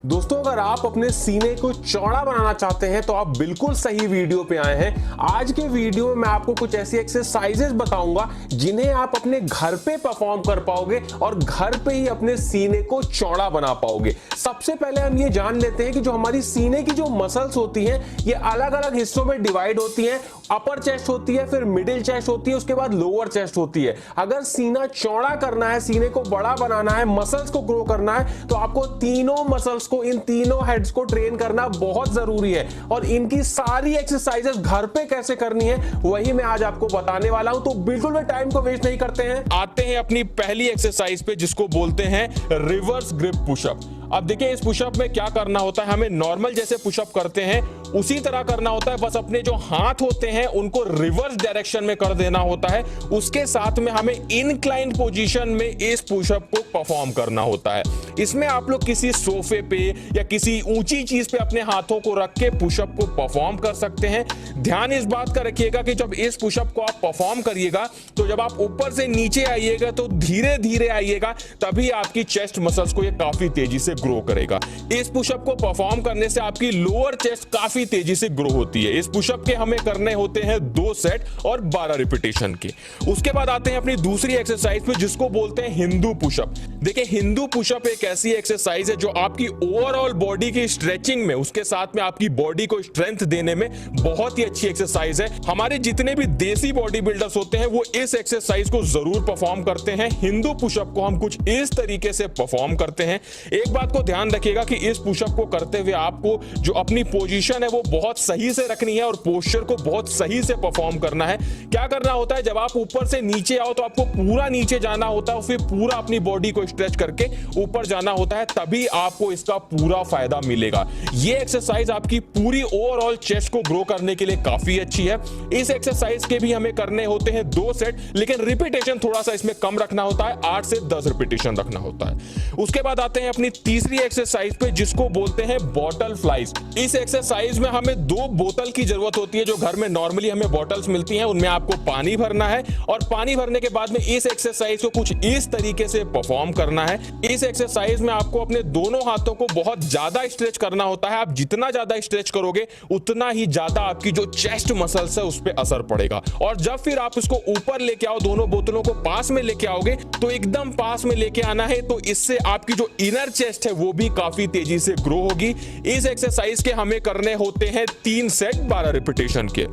दोस्तों, अगर आप अपने सीने को चौड़ा बनाना चाहते हैं तो आप बिल्कुल सही वीडियो पे आए हैं। आज के वीडियो में मैं आपको कुछ ऐसी एक्सरसाइजेस बताऊंगा जिन्हें आप अपने घर पे परफॉर्म कर पाओगे और घर पे ही अपने सीने को चौड़ा बना पाओगे। सबसे पहले हम ये जान लेते हैं कि जो हमारी सीने की जो मसल्स होती हैं ये अलग अलग हिस्सों में डिवाइड होती हैं। अपर चेस्ट होती है, फिर मिडिल चेस्ट होती है, उसके बाद लोअर चेस्ट होती है। अगर सीना चौड़ा करना है, सीने को बड़ा बनाना है, मसल्स को ग्रो करना है तो आपको तीनों मसल्स को, इन तीनों हेड्स को ट्रेन करना बहुत जरूरी है। और इनकी सारी एक्सरसाइजेस घर पे कैसे करनी है वही मैं आज आपको बताने वाला हूं। तो बिल्कुल भी टाइम को वेस्ट नहीं करते हैं, आते हैं अपनी पहली एक्सरसाइज पे जिसको बोलते हैं रिवर्स ग्रिप पुशअप। अब देखिए इस पुशअप में क्या करना होता है, हमें नॉर्मल जैसे पुशअप करते हैं उसी तरह करना होता है, बस अपने जो हाथ होते हैं उनको रिवर्स डायरेक्शन में कर देना होता है। उसके साथ में हमें इनक्लाइंड पोजीशन में इस पुशअप को परफॉर्म करना होता है। इसमें आप लोग किसी सोफे पे या किसी ऊंची चीज पे अपने हाथों को रख के पुशअप को परफॉर्म कर सकते हैं। ध्यान इस बात का रखिएगा कि जब इस पुशअप को आप परफॉर्म करिएगा तो जब आप ऊपर से नीचे आइएगा तो धीरे धीरे आइएगा, तभी आपकी चेस्ट मसल्स को ये काफी तेजी से ग्रो करेगा। इस पुशअप को परफॉर्म करने से आपकी लोअर चेस्ट काफी तेजी से ग्रो होती है। इस पुशअप के हमें करने होते हैं 2 सेट और 12 रिपीटेशन के। उसके बाद आते हैं अपनी दूसरी एक्सरसाइज पे जिसको बोलते हैं हिंदू पुशअप। देखिए हिंदू पुशअप एक ऐसी एक्सरसाइज है जो आपकी ओवरऑल बॉडी की स्ट्रेचिंग में, उसके साथ में आपकी बॉडी को स्ट्रेंथ देने में बहुत ही अच्छी एक्सरसाइज है। हमारे जितने भी देसी बॉडी बिल्डर्स होते हैं वो इस एक्सरसाइज को जरूर परफॉर्म करते हैं। हिंदू पुशअप को हम कुछ इस तरीके से परफॉर्म करते हैं। एक बात को ध्यान रखिएगा कि इस पुशअप को करते हुए आपको जो अपनी पोजीशन है वो बहुत सही से रखनी है और पोस्चर को बहुत सही से परफॉर्म करना है। क्या करना होता है, जब आप ऊपर से नीचे आओ तो आपको पूरा नीचे जाना होता है और फिर पूरा अपनी बॉडी को स्ट्रेच करके ऊपर जाना होता है, तभी आपको इसका पूरा फायदा मिलेगा। ये एक्सरसाइज आपकी पूरी ओवरऑल चेस्ट को ग्रो करने के लिए काफी अच्छी है। इस एक्सरसाइज के भी हमें करने होते हैं 2 सेट, लेकिन रिपीटेशन थोड़ा सा इसमें कम रखना होता है, 8 से 10 रिपीटेशन रखना होता है। उसके बाद आते हैं अपनी तीसरी एक्सरसाइज पे जिसको बोलते हैं बॉटल फ्लाइज। इस एक्सरसाइज में हमें 2 बोतल की जरूरत होती है। जो घर में नॉर्मली हमें बॉटल्स मिलती हैं उनमें आपको पानी भरना है और पानी भरने के बाद में इस एक्सरसाइज को कुछ इस तरीके से परफॉर्म करना है। इस एक्सरसाइज में आपको अपने दोनों हाथों को बहुत ज्यादा स्ट्रेच करना होता है। आप जितना ज्यादा स्ट्रेच करोगे उतना ही ज्यादा आपकी जो चेस्ट मसल्स है उस पर असर पड़ेगा। और जब फिर आप इसको ऊपर लेके आओ, दोनों बोतलों को पास में लेके आओगे तो एकदम पास में लेके आना है, तो इससे आपकी जो इनर चेस्ट है वो भी काफी तेजी से ग्रो होगी। इस एक्सरसाइज के हमें करने होते हैं 3 सेट 12 रिपीटेशन के।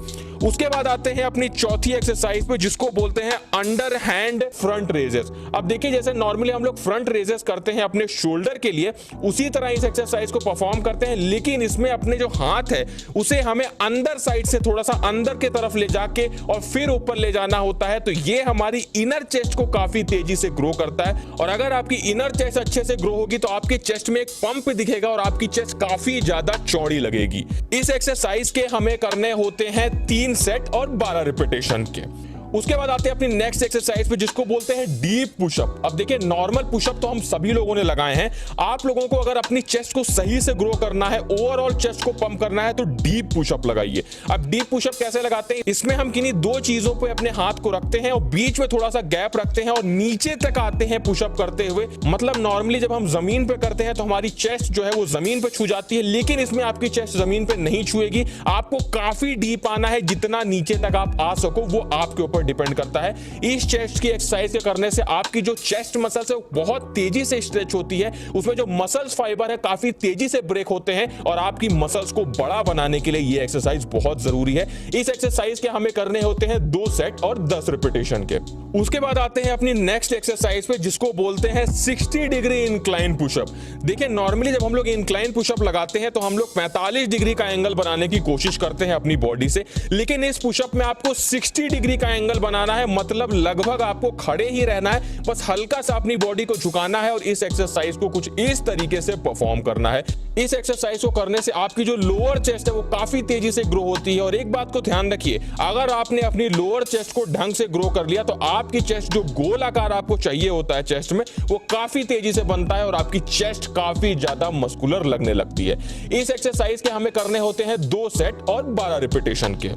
उसके बाद आते हैं अपनी चौथी एक्सरसाइज पे जिसको बोलते हैं अंडर हैंड फ्रंट रेजेस। अब देखिए जैसे नॉर्मली हम लोग फ्रंट रेजेस करते हैं अपने शोल्डर के लिए, उसी तरह इस एक्सरसाइज को परफॉर्म करते हैं, लेकिन इसमें अपने जो हाथ है उसे हमें अंदर साइड से थोड़ा सा अंदर के तरफ ले जाके और फिर ऊपर ले जाना होता है। तो ये हमारी इनर चेस्ट को काफी तेजी से ग्रो करता है। और अगर आपकी इनर चेस्ट अच्छे से ग्रो होगी तो आपके चेस्ट में एक पंप दिखेगा और आपकी चेस्ट काफी ज्यादा चौड़ी लगेगी। इस एक्सरसाइज के हमें करने होते हैं 3 सेट और 12 रिपीटेशन के। उसके बाद आते हैं अपनी नेक्स्ट एक्सरसाइज पे जिसको बोलते हैं डीप पुशअप। अब देखिए नॉर्मल पुशअप तो हम सभी लोगों ने लगाए हैं। आप लोगों को अगर अपनी चेस्ट को सही से ग्रो करना है, ओवरऑल चेस्ट को पंप करना है, तो डीप पुशअप लगाइए। अब डीप पुशअप कैसे लगाते हैं, इसमें हम किन्हीं 2 चीजों पे अपने हाथ को रखते हैं और बीच में थोड़ा सा गैप रखते हैं और नीचे तक आते हैं पुशअप करते हुए। मतलब नॉर्मली जब हम जमीन पे करते हैं तो हमारी चेस्ट जो है वो जमीन पे छू जाती है, लेकिन इसमें आपकी चेस्ट जमीन पे नहीं छुएगी। आपको काफी डीप आना है, जितना नीचे तक आप आ सको वो आपके ऊपर डिपेंड करता है। इस चेस्ट की एक्सरसाइज के करने से आपकी जो चेस्ट मसल्स है बहुत तेजी से स्ट्रेच होती है, उसमें जो मसल्स फाइबर है काफी तेजी से ब्रेक होते हैं और आपकी मसल्स को बड़ा बनाने के लिए ये एक्सरसाइज बहुत जरूरी है। इस एक्सरसाइज के हमें करने होते हैं 2 सेट और 10 रिपीटेशन के। उसके बाद आते हैं अपनी नेक्स्ट एक्सरसाइज पे जिसको बोलते हैं 60 डिग्री इंक्लाइन पुशअप। देखिए नॉर्मली जब हम लोग इंक्लाइन पुशअप लगाते हैं तो हम लोग 45 डिग्री का एंगल बनाने की कोशिश करते हैं अपनी बॉडी से, लेकिन इस पुशअप में आपको 60 डिग्री का एंगल बनाना है। मतलब लगभग आपको खड़े ही रहना है, बस हल्का सा अपनी बॉडी को झुकाना है और इस एक्सरसाइज को कुछ इस तरीके से परफॉर्म करना है। इस एक्सरसाइज को करने से आपकी जो लोअर चेस्ट है वो काफी तेजी से ग्रो होती है। और एक बात को ध्यान रखिए, अगर आपने अपनी लोअर चेस्ट को ढंग से ग्रो कर लिया तो आपकी चेस्ट जो गोल आकार आपको चाहिए होता है चेस्ट में, वो काफी तेजी से बनता है और आपकी चेस्ट काफी ज्यादा मस्कुलर लगने लगती है। इस एक्सरसाइज के हमें करने होते हैं 2 सेट और 12 रिपीटेशन के।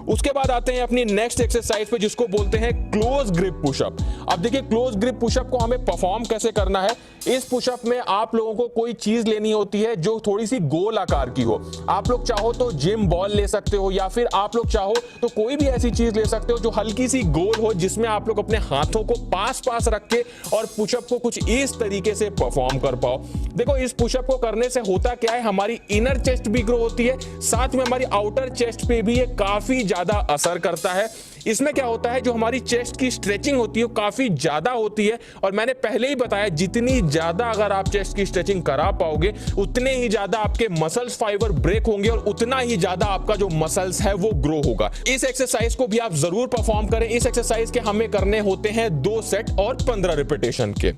उसके बाद आते हैं अपनी नेक्स्ट एक्सरसाइज पे जिसको बोलते हैं क्लोज ग्रिप पुशअप। अब देखिए क्लोज ग्रिप पुशअप को हमें परफॉर्म कैसे करना है। इस पुशअप में आप लोगों को कोई चीज लेनी होती है जो थोड़ी सी गोल आकार की हो। आप लोग चाहो तो जिम बॉल ले सकते हो या फिर आप लोग चाहो तो कोई भी ऐसी चीज ले सकते हो जो हल्की सी गोल हो, जिसमें आप लोग अपने हाथों को पास पास रख के और पुशअप को कुछ इस तरीके से परफॉर्म कर पाओ। देखो इस पुशअप को करने से होता क्या है, हमारी इनर चेस्ट भी ग्रो होती है, साथ में हमारी आउटर चेस्ट पे भी ये काफी ज्यादा असर करता है। इसमें क्या होता है, जो हमारी चेस्ट की स्ट्रेचिंग होती है वो काफी ज्यादा होती है, और मैंने पहले ही बताया जितनी ज्यादा अगर आप चेस्ट की स्ट्रेचिंग करा पाओगे उतने ही ज्यादा आपके मसल्स फाइबर ब्रेक होंगे और उतना ही ज्यादा आपका जो मसल्स है वो ग्रो होगा। इस एक्सरसाइज को भी आप जरूर परफॉर्म करें। इस एक्सरसाइज के हमें करने होते हैं 2 सेट और 15 रिपीटेशन के।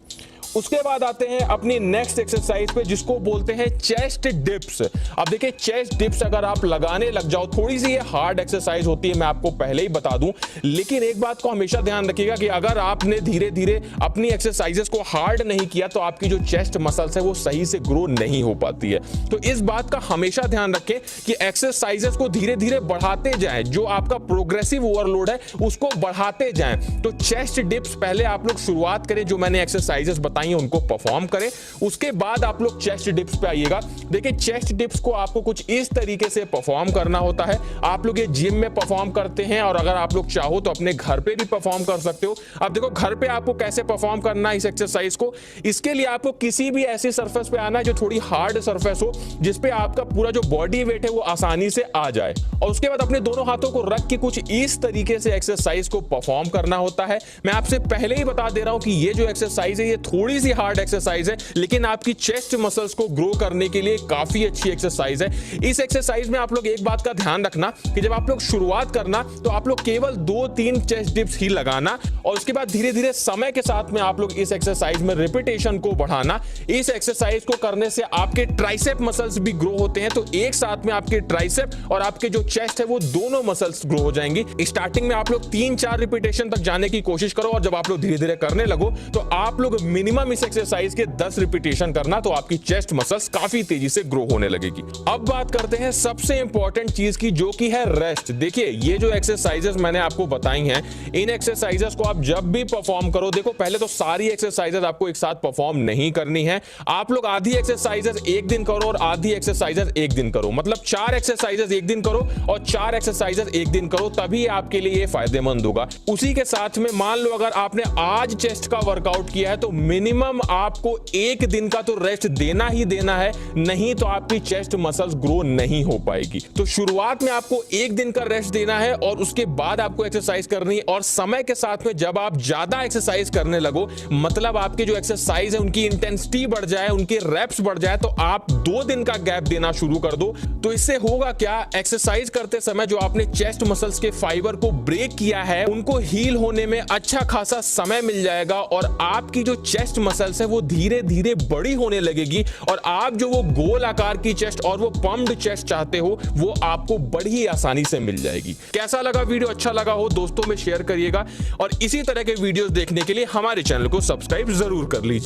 उसके बाद आते हैं अपनी नेक्स्ट एक्सरसाइज पे जिसको बोलते हैं चेस्ट डिप्स। अब देखिए चेस्ट डिप्स अगर आप लगाने लग जाओ, थोड़ी सी ये हार्ड एक्सरसाइज होती है, मैं आपको पहले ही बता दूं, लेकिन एक बात को हमेशा ध्यान रखिएगा कि अगर आपने धीरे धीरे अपनी एक्सरसाइजेस को हार्ड नहीं किया तो आपकी जो चेस्ट मसल्स है वो सही से ग्रो नहीं हो पाती है। तो इस बात का हमेशा ध्यान रखें कि एक्सरसाइजेस को धीरे धीरे बढ़ाते जाएं, जो आपका प्रोग्रेसिव ओवरलोड है उसको बढ़ाते जाएं। तो चेस्ट डिप्स पहले आप लोग शुरुआत करें, जो मैंने एक्सरसाइजेस बताई उनको परफॉर्म करें, उसके बाद आप लोग चेस्ट डिप्स पे आइएगा। देखिए चेस्ट डिप्स को आपको कुछ इस तरीके से परफॉर्म करना होता है। आप लोग ये जिम में परफॉर्म करते हैं और अगर आप लोग चाहो तो अपने घर पे भी परफॉर्म कर सकते हो। अब देखो घर पे आपको कैसे परफॉर्म करना है इस एक्सरसाइज को, इसके लिए आपको किसी भी ऐसी सरफेस पे आना है जो थोड़ी हार्ड सरफेस हो, जिसपे आपका पूरा जो बॉडी वेट है वो आसानी से आ जाए, और उसके बाद अपने दोनों हाथों को रख के कुछ इस तरीके से एक्सरसाइज को परफॉर्म करना होता है। मैं आपसे पहले ही बता दे रहा हूं कि ये जो एक्सरसाइज है ये थोड़ी सी हार्ड एक्सरसाइज है, लेकिन आपकी चेस्ट मसल्स को ग्रो करने के लिए काफी अच्छी एक्सरसाइज है। इस एक्सरसाइज में आप लोग एक बात का ध्यान रखना कि जब आप लोग शुरुआत करना तो आप लोग केवल 2-3 चेस्ट डिप्स ही लगाना, और उसके बाद धीरे धीरे समय के साथ में आप लोग इस एक्सरसाइज में रिपीटेशन को बढ़ाना। इस एक्सरसाइज को करने से आपके ट्राइसेप मसल्स भी ग्रो होते हैं, तो एक साथ में आपके ट्राइसेप और आपके जो चेस्ट है वो दोनों मसल्स ग्रो हो जाएंगी। स्टार्टिंग में आप लोग 3-4 रिपीटेशन तक जाने की कोशिश करो, और जब आप लोग धीरे धीरे करने लगो तो आप लोग मिनिमम इस एक्सरसाइज के 10 रिपीटेशन करना, तो आपकी चेस्ट मसल्स काफी तेजी से ग्रो होने लगेगी। अब बात करते हैं सबसे इंपॉर्टेंट चीज की, जो कि है रेस्ट। देखिए ये जो एक्सरसाइजेस मैंने आपको बताई हैं, इन एक्सरसाइजेस को आप जब भी परफॉर्म करो, देखो पहले तो सारी एक्सरसाइजेस आपको एक साथ परफॉर्म नहीं करनी है। आप लोग आधी एक्सरसाइजेस एक दिन करो और आधी एक्सरसाइजेस एक दिन करो, मतलब 4 एक्सरसाइजेस एक दिन करो और 4 एक्सरसाइजेस एक दिन करो, तभी आपके लिए ये फायदेमंद होगा। उसी के साथ में मान लो अगर आपने आज चेस्ट का वर्कआउट किया है तो मिनिमम आपको एक दिन का तो रेस्ट देना ही देना है, नहीं तो आपकी चेस्ट मसल्स ग्रो नहीं हो पाएगी। तो शुरुआत में आपको एक दिन का रेस्ट देना है और उसके बाद आपको एक्सरसाइज करनी है, और समय के साथ में जब आप ज्यादा एक्सरसाइज करने लगो, मतलब आपके जो एक्सरसाइज है उनकी इंटेंसिटी बढ़ जाए, उनके रेप्स बढ़ जाए, तो आप 2 दिन का गैप देना शुरू कर दो। तो इससे होगा क्या, एक्सरसाइज करते समय जो आपने चेस्ट मसल्स के फाइबर को ब्रेक किया है उनको हील होने में अच्छा खासा समय मिल जाएगा, और आपकी जो चेस्ट मसल्स है वो धीरे धीरे बड़ी होने लगेगी, और आप जो वो गोल आकार की चेस्ट और वो पम्प्ड चेस्ट चाहते हो वो आपको बड़ी आसानी से मिल जाएगी। कैसा लगा वीडियो? अच्छा लगा हो दोस्तों में शेयर करिएगा, और इसी तरह के वीडियोस देखने के लिए हमारे चैनल को सब्सक्राइब जरूर कर लीजिए।